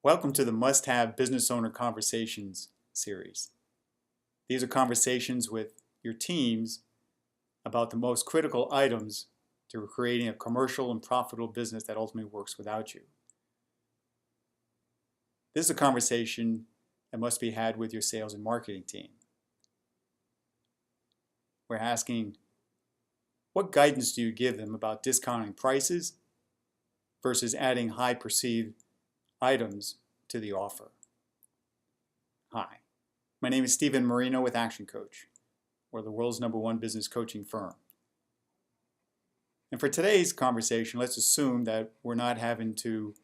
Welcome to the Must-Have Business Owner Conversations series. These are conversations with your teams about the most critical items to creating a commercial and profitable business that ultimately works without you. This is a conversation that must be had with your sales and marketing team. We're asking, what guidance do you give them about discounting prices versus adding high perceived items to the offer? Hi, my name is Stephen Marino with Action Coach. We're the world's #1 business coaching firm. And for today's conversation, let's assume that we're not having to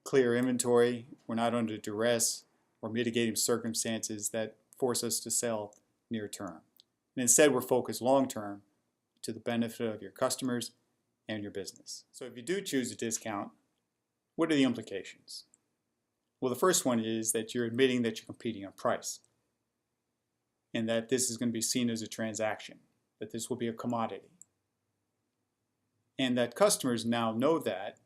clear inventory, we're not under duress or mitigating circumstances that force us to sell near term. And instead, we're focused long term to the benefit of your customers and your business. So if you do choose a discount, what are the implications? Well, the first one is that you're admitting that you're competing on price and that this is going to be seen as a transaction, that this will be a commodity. And that customers now know that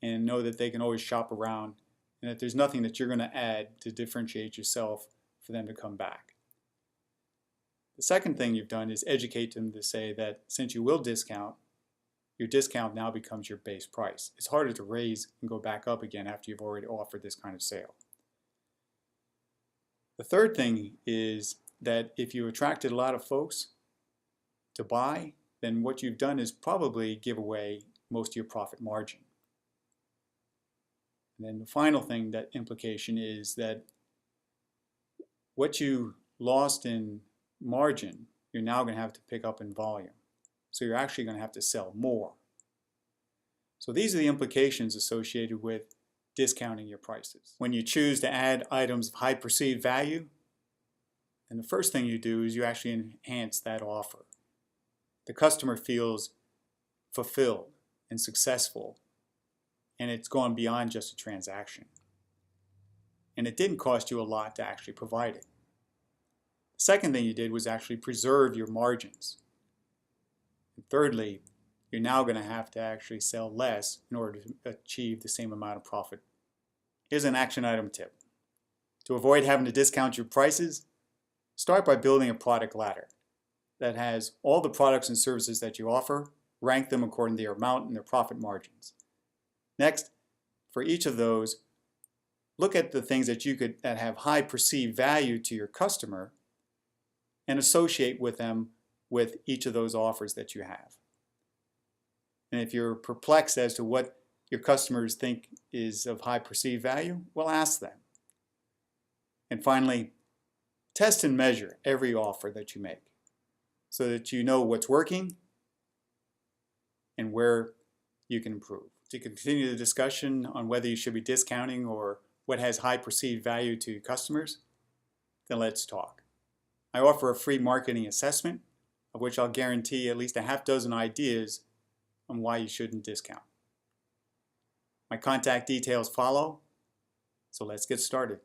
and know that they can always shop around and that there's nothing that you're going to add to differentiate yourself for them to come back. The second thing you've done is educate them to say that since you will discount, your discount now becomes your base price. It's harder to raise and go back up again after you've already offered this kind of sale. The third thing is that if you attracted a lot of folks to buy, then what you've done is probably give away most of your profit margin. And then the final thing, that implication is that what you lost in margin, you're now going to have to pick up in volume. So you're actually going to have to sell more. So these are the implications associated with discounting your prices. When you choose to add items of high perceived value, and the first thing you do is you actually enhance that offer. The customer feels fulfilled and successful, and it's gone beyond just a transaction. And it didn't cost you a lot to actually provide it. The second thing you did was actually preserve your margins. And thirdly, you're now going to have to actually sell less in order to achieve the same amount of profit. Here's an action item tip. To avoid having to discount your prices, start by building a product ladder that has all the products and services that you offer, rank them according to their amount and their profit margins. Next, for each of those, look at the things that that have high perceived value to your customer and associate with them with each of those offers that you have. And if you're perplexed as to what your customers think is of high perceived value, well, ask them. And finally, test and measure every offer that you make so that you know what's working and where you can improve. To continue the discussion on whether you should be discounting or what has high perceived value to your customers, then let's talk. I offer a free marketing assessment of which I'll guarantee at least a half dozen ideas on why you shouldn't discount. My contact details follow, so let's get started.